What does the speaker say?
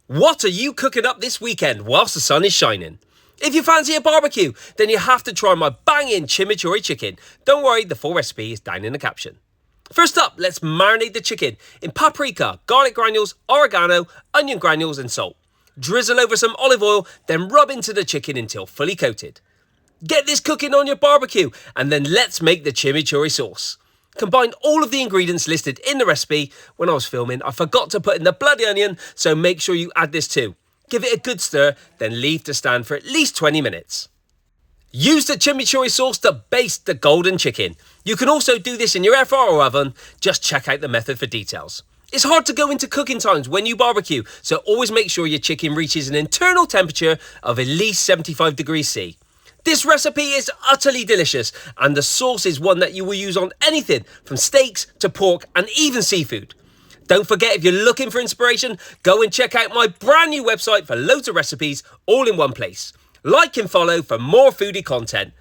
What are you cooking up this weekend whilst the sun is shining? If you fancy a barbecue, then you have to try my banging chimichurri chicken. Don't worry, the full recipe is down in the caption. First up, let's marinate the chicken in paprika, garlic granules, oregano, onion granules and salt. Drizzle over some olive oil, then rub into the chicken until fully coated. Get this cooking on your barbecue, and then let's make the chimichurri sauce. Combine all of the ingredients listed in the recipe. When I was filming, I forgot to put in the bloody onion, so make sure you add this too. Give it a good stir, then leave to stand for at least 20 minutes. Use the chimichurri sauce to baste the golden chicken. You can also do this in your air fryer or oven. Just check out the method for details. It's hard to go into cooking times when you barbecue, so always make sure your chicken reaches an internal temperature of at least 75 degrees C. This recipe is utterly delicious, and the sauce is one that you will use on anything from steaks to pork and even seafood. Don't forget, if you're looking for inspiration, go and check out my brand new website for loads of recipes all in one place. Like and follow for more foodie content.